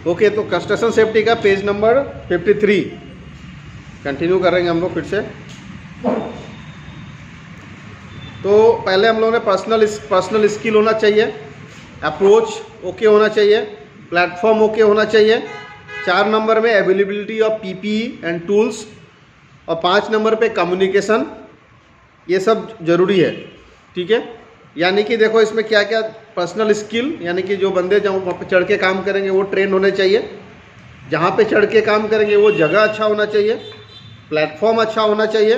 Okay, तो construction safety का page number 53 continue करेंगे हम लोग फिर से। तो पहले हम लोगों ने पर्सनल स्किल होना चाहिए, अप्रोच ओके होना चाहिए, प्लेटफॉर्म ओके होना चाहिए। 4 नंबर में availability of PPE and tools, और 5 नंबर पे कम्युनिकेशन, ये सब ज़रूरी है। ठीक है, यानी कि देखो इसमें क्या क्या पर्सनल स्किल, यानी कि जो बंदे जहाँ पर चढ़ के काम करेंगे वो ट्रेन होने चाहिए, जहाँ पे चढ़ के काम करेंगे वो जगह अच्छा होना चाहिए, प्लेटफॉर्म अच्छा होना चाहिए,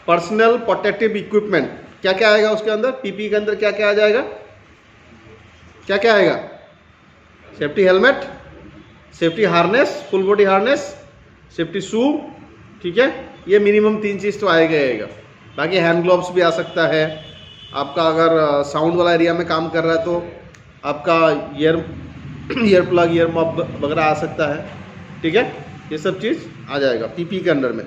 पर्सनल प्रोटेक्टिव इक्विपमेंट, क्या क्या आएगा उसके अंदर, पीपी के अंदर क्या क्या आ जाएगा, क्या क्या आएगा, safety helmet, safety harness, full body harness, safety shoe. ठीक है, ये मिनिमम 3 चीज़ तो आएगा। बाकी हैंड ग्लोव्स भी आ सकता है आपका, अगर साउंड वाला एरिया में काम कर रहा है तो आपका ईयर प्लग, ईयर मॉप वगैरह आ सकता है। ठीक है, ये सब चीज़ आ जाएगा पीपी के अंडर में।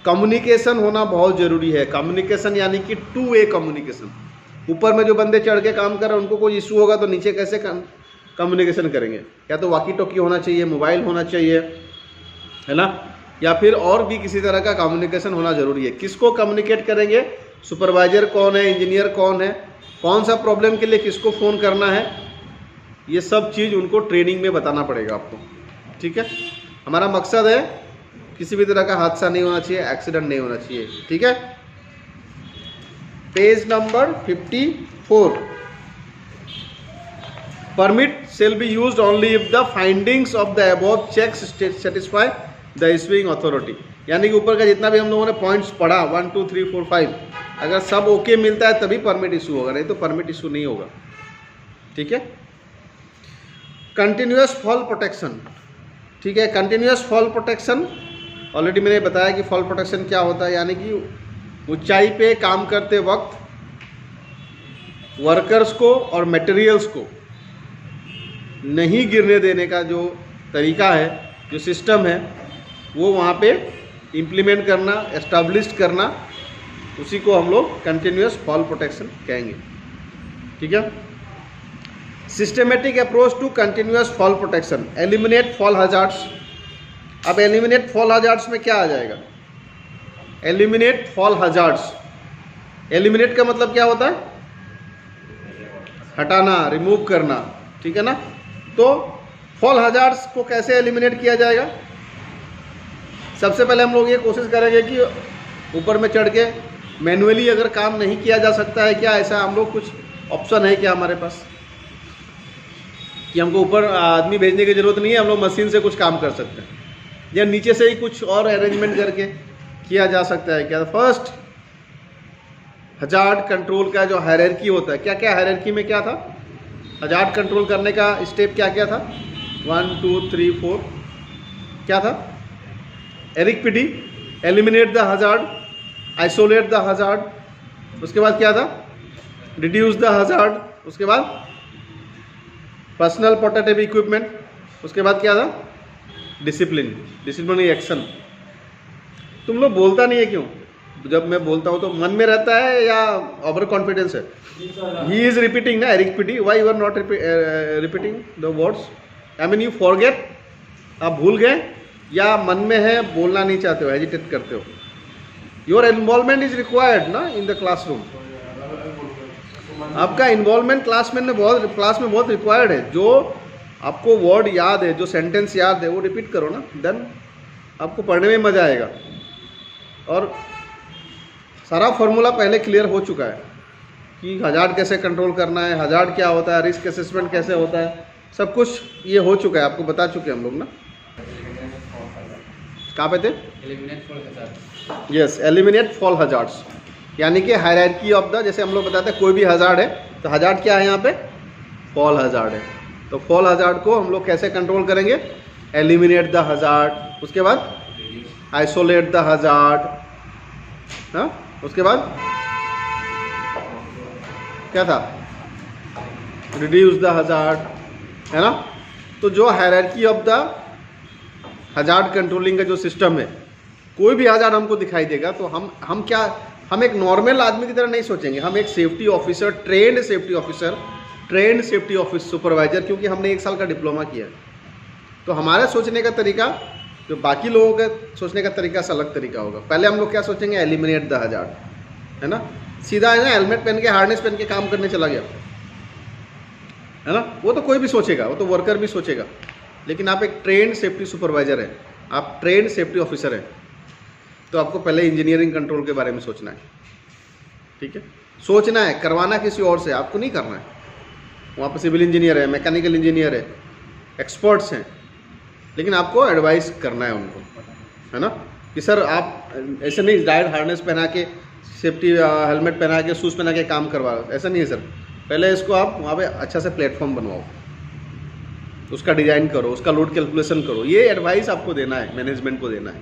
कम्युनिकेशन होना बहुत ज़रूरी है। कम्युनिकेशन यानी कि 2 वे कम्युनिकेशन। ऊपर में जो बंदे चढ़ के काम कर रहे हैं उनको कोई इशू होगा तो नीचे कैसे कम्युनिकेशन करेंगे, या तो वॉकी टॉकी होना चाहिए, मोबाइल होना चाहिए, है ना, या फिर और भी किसी तरह का कम्युनिकेशन होना ज़रूरी है। किसको कम्युनिकेट करेंगे, सुपरवाइजर कौन है, इंजीनियर कौन है, कौन सा प्रॉब्लम के लिए किसको फ़ोन करना है, ये सब चीज़ उनको ट्रेनिंग में बताना पड़ेगा आपको। ठीक है, हमारा मकसद है किसी भी तरह का हादसा नहीं होना चाहिए, एक्सीडेंट नहीं होना चाहिए। ठीक है, page number 54, permit shall be used only if the findings of the above checks satisfy the issuing authority. यानी कि ऊपर का जितना भी हम लोगों ने पॉइंट्स पढ़ा 1 2 3 4 5, अगर सब ओके मिलता है तभी परमिट इशू होगा, नहीं तो परमिट इशू नहीं होगा। ठीक है, कंटिन्यूअस फॉल प्रोटेक्शन। ठीक है, कंटिन्यूअस फॉल प्रोटेक्शन ऑलरेडी मैंने बताया कि फॉल प्रोटेक्शन क्या होता है, यानी कि ऊंचाई पे काम करते वक्त वर्कर्स को और मटेरियल्स को नहीं गिरने देने का जो तरीका है, जो सिस्टम है, वो वहाँ पे इम्प्लीमेंट करना, एस्टैब्लिश करना, उसी को हम लोग कंटिन्यूअस फॉल प्रोटेक्शन कहेंगे। ठीक है, systematic approach to continuous fall protection, eliminate fall hazards. अब एलिमिनेट फॉल हजार्ड्स में क्या आ जाएगा, एलिमिनेट फॉल हजार्ड्स। एलिमिनेट का मतलब क्या होता है, हटाना, रिमूव करना। ठीक है ना, तो फॉल हजार्ड्स को कैसे एलिमिनेट किया जाएगा, सबसे पहले हम लोग ये कोशिश करेंगे कि ऊपर में चढ़ के मैनुअली अगर काम नहीं किया जा सकता है क्या, ऐसा हम लोग कुछ ऑप्शन है क्या हमारे पास कि हमको ऊपर आदमी भेजने की ज़रूरत नहीं है, हम लोग मशीन से कुछ काम कर सकते हैं, या नीचे से ही कुछ और अरेंजमेंट करके किया जा सकता है क्या। फर्स्ट हजार्ड कंट्रोल का जो हायरार्की होता है, क्या क्या हायरार्की में क्या था, हजार्ड कंट्रोल करने का स्टेप क्या क्या था, 1 2 3 4 क्या था, एरिकपीडी, eliminate the hazard, isolate the hazard, उसके बाद क्या था, रिड्यूस द हजार्ड, उसके बाद पर्सनल प्रोटेक्टिव इक्विपमेंट, उसके बाद क्या था, डिसिप्लिनरी एक्शन। तुम लोग बोलता नहीं है क्यों, जब मैं बोलता हूँ तो मन में रहता है या ओवर कॉन्फिडेंस है। ही इज रिपीटिंग ना, एरिकपीडी, why you are not repeating the words, I mean you forget, आप भूल गए या मन में है, बोलना नहीं चाहते हो, हेजिटेट करते हो। योर इन्वॉल्वमेंट इज रिक्वायर्ड ना इन द क्लासरूम, आपका इन्वॉल्वमेंट क्लास में बहुत रिक्वायर्ड है। जो आपको वर्ड याद है, जो सेंटेंस याद है, वो रिपीट करो ना, देन आपको पढ़ने में मज़ा आएगा। और सारा फॉर्मूला पहले क्लियर हो चुका है कि हजार्ड कैसे कंट्रोल करना है, हजार्ड क्या होता है, रिस्क असेसमेंट कैसे होता है, सब कुछ ये हो चुका है, आपको बता चुके हैं हम लोग ना। कहाँ पे थे, eliminate fall hazard. Yes, eliminate fall hazards, यानी कि हायरार्की ऑफ द, जैसे हम लोग बताते हैं कोई भी हजार्ड है तो हजार्ड क्या है यहाँ पे, फॉल हजार्ड है। तो फॉल हजार्ड को हम लोग कैसे कंट्रोल करेंगे, एलिमिनेट द हजार्ड, उसके बाद आइसोलेट द हजार्ड, हाँ, उसके बाद क्या था, रिड्यूस द हजार्ड, है ना। तो जो hierarchy of the hazard controlling का जो सिस्टम है, कोई भी हजार्ड हमको दिखाई देगा तो हम क्या, हम एक नॉर्मल आदमी की तरह नहीं सोचेंगे, हम एक safety officer, trend safety office supervisor, क्योंकि हमने 1 साल का डिप्लोमा किया है, तो हमारे सोचने का तरीका जो बाकी लोगों के सोचने का तरीका से अलग तरीका होगा। पहले हम लोग क्या सोचेंगे, एलिमिनेट द हजार्ड, है ना, सीधा है ना, हेलमेट पहन के हार्नेस पहन के काम करने चला गया, है ना, वो तो कोई भी सोचेगा, वो तो वर्कर भी सोचेगा। लेकिन आप एक ट्रेंड सेफ्टी सुपरवाइजर है, आप ट्रेंड सेफ्टी ऑफिसर हैं, तो आपको पहले इंजीनियरिंग कंट्रोल के बारे में सोचना है, ठीक है, सोचना है, करवाना किसी और से, आपको नहीं करना है। वहाँ पर सिविल इंजीनियर है, मैकेनिकल इंजीनियर है, एक्सपर्ट्स हैं, लेकिन आपको एडवाइस करना है उनको, है ना, कि सर आप ऐसे नहीं डायरेक्ट हार्नेस पहना के, सेफ्टी हेलमेट पहना के, शूज़ पहना के काम करवाओ, ऐसा नहीं है सर। पहले इसको आप वहाँ पे अच्छा से प्लेटफॉर्म बनवाओ, उसका डिज़ाइन करो, उसका लोड कैलकुलेशन करो, ये एडवाइस आपको देना है, मैनेजमेंट को देना है।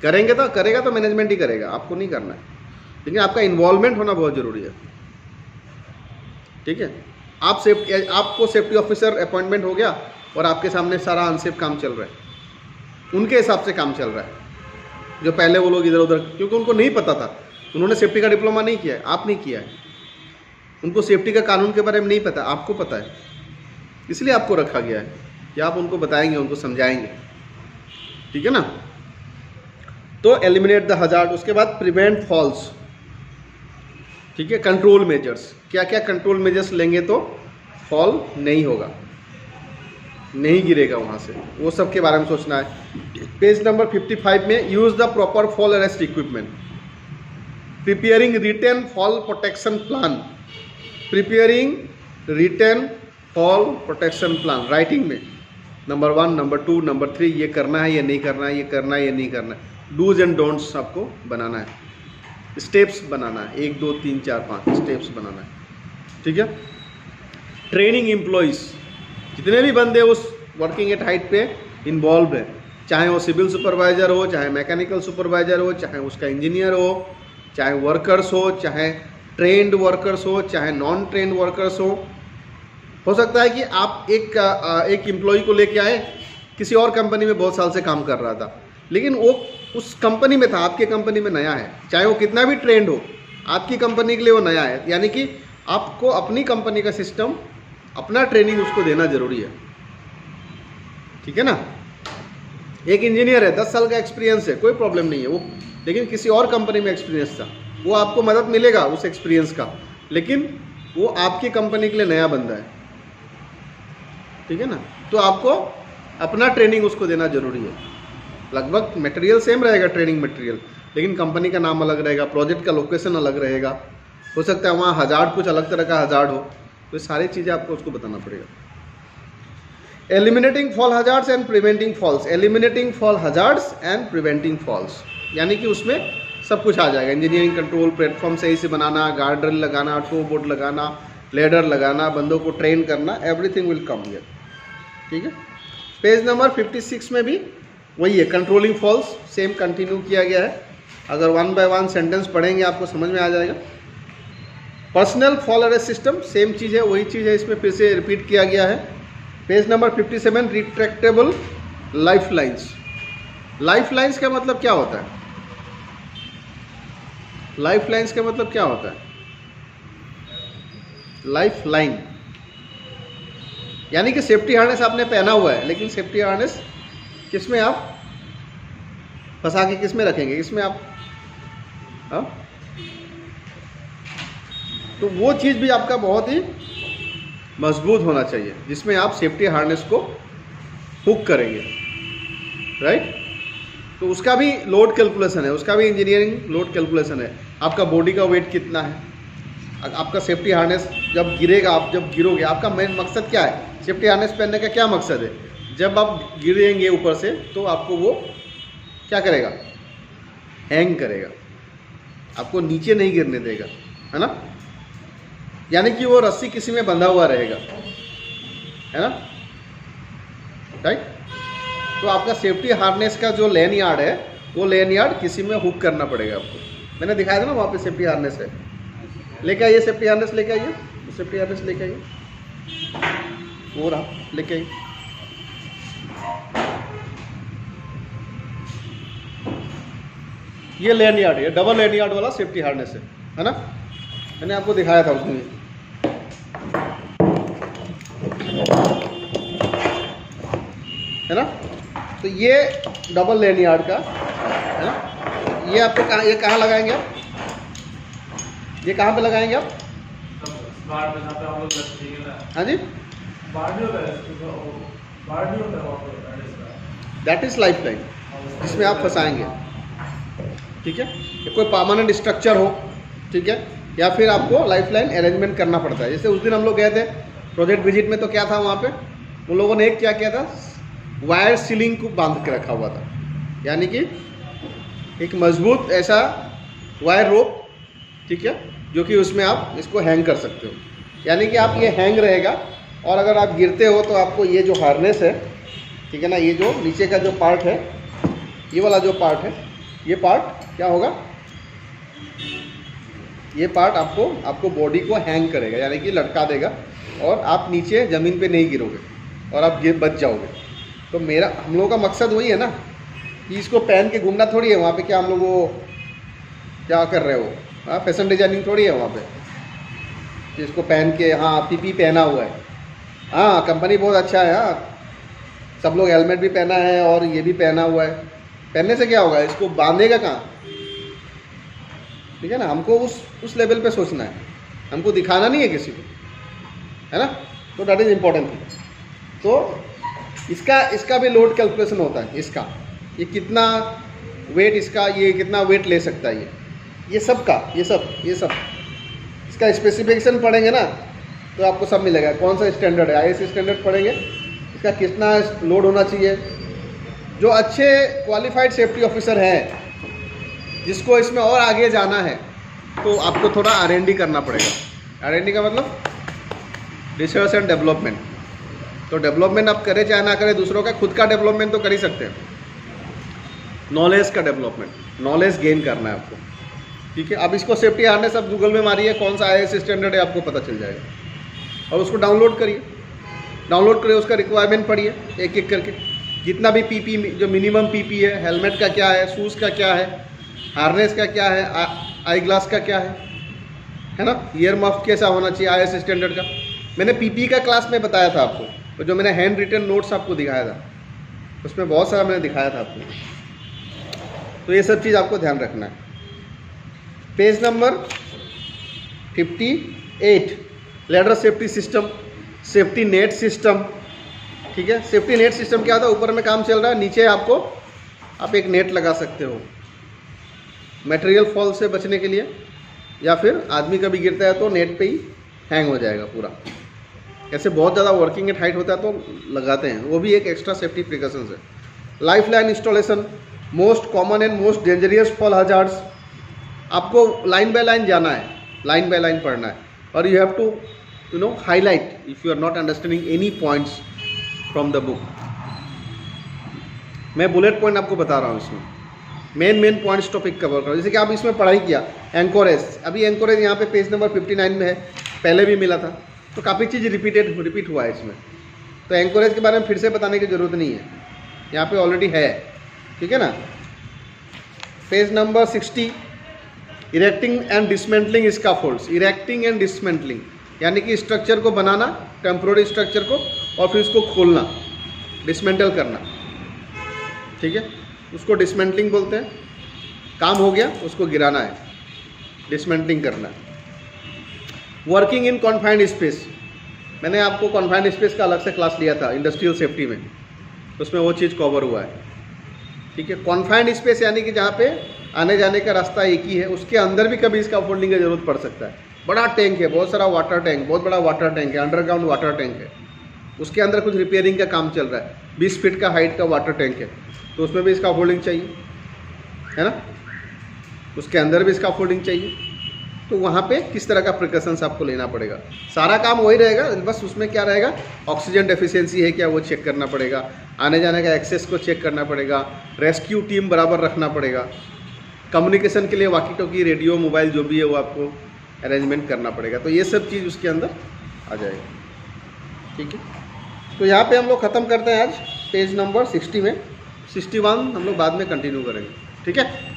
करेंगे तो करेगा तो मैनेजमेंट ही करेगा, आपको नहीं करना है, लेकिन आपका इन्वॉल्वमेंट होना बहुत ज़रूरी है, ठीक है। आपको सेफ्टी ऑफिसर अपॉइंटमेंट हो गया और आपके सामने सारा अनसेफ काम चल रहा है, उनके हिसाब से काम चल रहा है, जो पहले वो लोग इधर उधर, क्योंकि उनको नहीं पता था, उन्होंने सेफ्टी का डिप्लोमा नहीं किया है, आप नहीं किया है, उनको सेफ्टी का कानून के बारे में नहीं पता, आपको पता है, इसलिए आपको रखा गया है कि आप उनको बताएंगे, उनको समझाएंगे, ठीक है ना। तो एलिमिनेट द हजार्ड, उसके बाद प्रिवेंट फॉल्स, ठीक है, कंट्रोल मेजर्स, क्या क्या कंट्रोल मेजर्स लेंगे तो फॉल नहीं होगा, नहीं गिरेगा वहाँ से, वो सब के बारे में सोचना है। पेज नंबर 55 में use the proper fall arrest equipment, preparing written fall protection plan, preparing written fall protection plan, writing में नंबर 1, नंबर 2, नंबर 3, ये करना है, ये नहीं करना है, ये करना है, ये नहीं करना है, डूज एंड डोंट्स आपको बनाना है, स्टेप्स बनाना है, 1 2 3 4 5 स्टेप्स बनाना है, ठीक है। ट्रेनिंग एम्प्लॉइज, जितने भी बंदे उस वर्किंग एट हाइट पे इन्वॉल्व है, चाहे वो सिविल सुपरवाइजर हो, चाहे मैकेनिकल सुपरवाइजर हो, चाहे उसका इंजीनियर हो, चाहे वर्कर्स हो, चाहे ट्रेंड वर्कर्स हो, चाहे नॉन ट्रेंड वर्कर्स हो सकता है कि आप एक एम्प्लॉय को लेके आए, किसी और कंपनी में बहुत साल से काम कर रहा था, लेकिन वो उस कंपनी में था, आपके कंपनी में नया है, चाहे वो कितना भी ट्रेंड हो, आपकी कंपनी के लिए वो नया है, यानी कि आपको अपनी कंपनी का सिस्टम, अपना ट्रेनिंग उसको देना जरूरी है, ठीक है ना। एक इंजीनियर है, 10 साल का एक्सपीरियंस है, कोई प्रॉब्लम नहीं है वो, लेकिन किसी और कंपनी में एक्सपीरियंस था, वो आपको मदद मिलेगा उस एक्सपीरियंस का, लेकिन वो आपकी कंपनी के लिए नया बंदा है, ठीक है ना। तो आपको अपना ट्रेनिंग उसको देना जरूरी है, लगभग मटेरियल सेम रहेगा, ट्रेनिंग मटेरियल, लेकिन कंपनी का नाम अलग रहेगा, प्रोजेक्ट का लोकेशन अलग रहेगा, हो सकता है वहाँ हजार्ड कुछ अलग तरह का हजार्ड हो, तो सारी चीज़ें आपको उसको बताना पड़ेगा। Eliminating fall hazards and preventing falls, eliminating fall hazards and preventing falls, यानी कि उसमें सब कुछ आ जाएगा, इंजीनियरिंग कंट्रोल, प्लेटफॉर्म सही से बनाना, गार्ड रेल लगाना, टो बोर्ड लगाना, लेडर लगाना, बंदों को ट्रेन करना, एवरीथिंग विल कम हियर, ठीक है। पेज नंबर 56 में भी वही है, कंट्रोलिंग फॉल्स सेम कंटिन्यू किया गया है, अगर 1 बाय 1 सेंटेंस पढ़ेंगे आपको समझ में आ जाएगा। Personal fall arrest system same चीज़ है, वही चीज़ है, इसमें फिर से रिपीट किया गया है। Page number 57 retractable life lines, life lines का मतलब क्या होता है, लाइफ लाइन्स का मतलब क्या होता है, लाइफ लाइन यानी कि सेफ्टी हार्नेस आपने पहना हुआ है, लेकिन सेफ्टी हार्नेस किस में आप फंसा के किस में रखेंगे, इसमें आप, हाँ, तो वो चीज़ भी आपका बहुत ही मजबूत होना चाहिए, जिसमें आप सेफ्टी हार्नेस को हुक करेंगे, राइट। तो उसका भी लोड कैलकुलेशन है, उसका भी इंजीनियरिंग लोड कैलकुलेशन है, आपका बॉडी का वेट कितना है, आपका सेफ्टी हार्नेस जब गिरेगा, आप जब गिरोगे, आपका मेन मकसद क्या है, सेफ्टी हार्नेस पहनने का क्या मकसद है, जब आप गिरेंगे ऊपर से तो आपको वो क्या करेगा, हैंग करेगा, आपको नीचे नहीं गिरने देगा, है ना, यानी कि वो रस्सी किसी में बंधा हुआ रहेगा, है ना, राइट। तो आपका सेफ्टी हार्नेस का जो लेन यार्ड है, वो लेन यार्ड किसी में हुक करना पड़ेगा आपको, मैंने दिखाया था ना वहाँ पे सेफ्टी हार्नेस है, लेके आइए सेफ्टी हार्नेस लेके आइए, सेफ्टी हार्नेस लेके आइए, वो रहा लेके आइए, ये लेन यार्ड है, डबल लेन यार्ड वाला सेफ्टी हार्नेस है ना, मैंने आपको दिखाया था उसमें। है ना। तो ये डबल लेनियार्ड का है ना। ये आपको कहाँ, ये कहाँ लगाएंगे आप, ये कहाँ पे लगाएंगे आप? हाँ जी, दैट इज लाइफ लाइन, जिसमें आप फंसाएंगे, ठीक है। ये कोई परमानेंट स्ट्रक्चर हो, ठीक है, या फिर आपको लाइफ लाइन अरेंजमेंट करना पड़ता है। जैसे उस दिन हम लोग गए थे प्रोजेक्ट विजिट में, तो क्या था वहाँ पे उन लोगों ने एक क्या किया था, वायर सीलिंग को बांध के रखा हुआ था, यानी कि एक मजबूत ऐसा वायर रोप, ठीक है, जो कि उसमें आप इसको हैंग कर सकते हो, यानी कि आप ये हैंग रहेगा, और अगर आप गिरते हो तो आपको ये जो हार्नेस है, ठीक है ना, ये जो नीचे का जो पार्ट है, ये वाला जो पार्ट है, ये पार्ट क्या होगा, ये पार्ट आपको बॉडी को हैंग करेगा, यानी कि लटका देगा, और आप नीचे ज़मीन पे नहीं गिरोगे और आप बच जाओगे। तो हम लोगों का मकसद वही है ना कि इसको पहन के घूमना थोड़ी है। वहाँ पे क्या हम लोग वो क्या कर रहे हो, हाँ, फैशन डिजाइनिंग थोड़ी है वहाँ पे कि इसको पहन के, हाँ पीपी पहना हुआ है, हाँ कंपनी बहुत अच्छा है, हाँ सब लोग हेलमेट भी पहना है और ये भी पहना हुआ है। पहनने से क्या होगा, इसको बांधेगा कहाँ, ठीक है ना। हमको उस लेवल पे सोचना है, हमको दिखाना नहीं है किसी को, है ना। तो दैट इज इम्पोर्टेंट थिंग। तो इसका भी लोड कैलकुलेशन होता है, इसका ये कितना वेट, इसका ये कितना वेट ले सकता है, ये सब का ये सब इसका स्पेसिफिकेशन पढ़ेंगे ना तो आपको सब मिलेगा। कौन सा स्टैंडर्ड है, आईएस स्टैंडर्ड पढ़ेंगे, इसका कितना लोड होना चाहिए। जो अच्छे क्वालिफाइड सेफ्टी ऑफिसर हैं, जिसको इसमें और आगे जाना है, तो आपको थोड़ा R&D करना पड़ेगा। R&D का मतलब रिसर्च एंड डेवलपमेंट। तो डेवलपमेंट आप करें चाहे ना करें, दूसरों का, खुद का डेवलपमेंट तो कर ही सकते हैं। नॉलेज का डेवलपमेंट, नॉलेज गेन करना है आपको, ठीक है। अब इसको सेफ्टी हार्नेस आप गूगल में मारिए, कौन सा आईएस स्टैंडर्ड है, आपको पता चल जाएगा। और उसको डाउनलोड करिए, उसका रिक्वायरमेंट पढ़िए एक एक करके, जितना भी पीपी जो मिनिमम पीपी है, हेलमेट का क्या है, शूज़ का क्या है, हार्नेस का क्या है, आई ग्लास का क्या है ना, ईयर मफ कैसा होना चाहिए आईएस स्टैंडर्ड का। मैंने पीपी का क्लास में बताया था आपको, तो जो मैंने हैंड रिटन नोट्स आपको दिखाया था, उसमें बहुत सारा मैंने दिखाया था आपको। तो ये सब चीज़ आपको ध्यान रखना है। Page number 58, ladder safety system, safety net system, ठीक है। सेफ्टी नेट सिस्टम क्या होता है, ऊपर में काम चल रहा है, नीचे आप एक नेट लगा सकते हो मटेरियल फॉल से बचने के लिए, या फिर आदमी कभी गिरता है तो नेट पे ही हैंग हो जाएगा पूरा। ऐसे बहुत ज़्यादा वर्किंग एट हाइट होता है तो लगाते हैं, वो भी एक एक्स्ट्रा सेफ्टी प्रिकॉशंस है। Life line installation, most common and most dangerous fall hazards. आपको लाइन बाय लाइन जाना है, लाइन बाय लाइन पढ़ना है, और you have to highlight if you are not understanding any points from the book. मैं bullet point आपको बता रहा हूँ, इसमें मेन पॉइंट्स टॉपिक कवर करो। जैसे कि आप इसमें पढ़ाई किया एंकोरेज, अभी एंकोरेज यहाँ पे पेज नंबर 59 में है, पहले भी मिला था, तो काफ़ी चीज़ रिपीट हुआ है इसमें। तो एंकोरेज के बारे में फिर से बताने की ज़रूरत नहीं है, यहाँ पे ऑलरेडी है, ठीक है ना। Page number 60, erecting and dismantling scaffolds. Erecting and dismantling यानी कि स्ट्रक्चर को बनाना, टेम्पोररी स्ट्रक्चर को, और फिर उसको खोलना, डिसमेंटल करना, ठीक है, उसको डिसमेंटलिंग बोलते हैं। काम हो गया, उसको गिराना है, डिसमेंटलिंग करना है। वर्किंग इन कॉन्फाइंड स्पेस, मैंने आपको कॉन्फाइंड स्पेस का अलग से क्लास लिया था इंडस्ट्रियल सेफ्टी में, उसमें वो चीज़ कवर हुआ है, ठीक है। कॉन्फाइंड स्पेस यानी कि जहाँ पे आने जाने का रास्ता एक ही है, उसके अंदर भी कभी इसका फोल्डिंग की जरूरत पड़ सकता है। बड़ा टैंक है, बहुत सारा वाटर टैंक, बहुत बड़ा वाटर टैंक है, अंडरग्राउंड वाटर टैंक है, उसके अंदर कुछ रिपेयरिंग का काम चल रहा है, 20 फीट का हाइट का वाटर टैंक है, तो उसमें भी इसका फोल्डिंग चाहिए, है ना, उसके अंदर भी इसका फोल्डिंग चाहिए। तो वहाँ पे किस तरह का प्रिकॉशंस आपको लेना पड़ेगा, सारा काम वही रहेगा, बस उसमें क्या रहेगा, ऑक्सीजन डेफिशिएंसी है क्या वो चेक करना पड़ेगा, आने जाने का एक्सेस को चेक करना पड़ेगा, रेस्क्यू टीम बराबर रखना पड़ेगा, कम्युनिकेशन के लिए वॉकी टॉकी, रेडियो, मोबाइल जो भी है वो आपको अरेंजमेंट करना पड़ेगा। तो ये सब चीज़ उसके अंदर आ जाएगा, ठीक है। तो यहाँ पे हम लोग ख़त्म करते हैं आज पेज नंबर 60 में, 61 हम लोग बाद में कंटिन्यू करेंगे, ठीक है।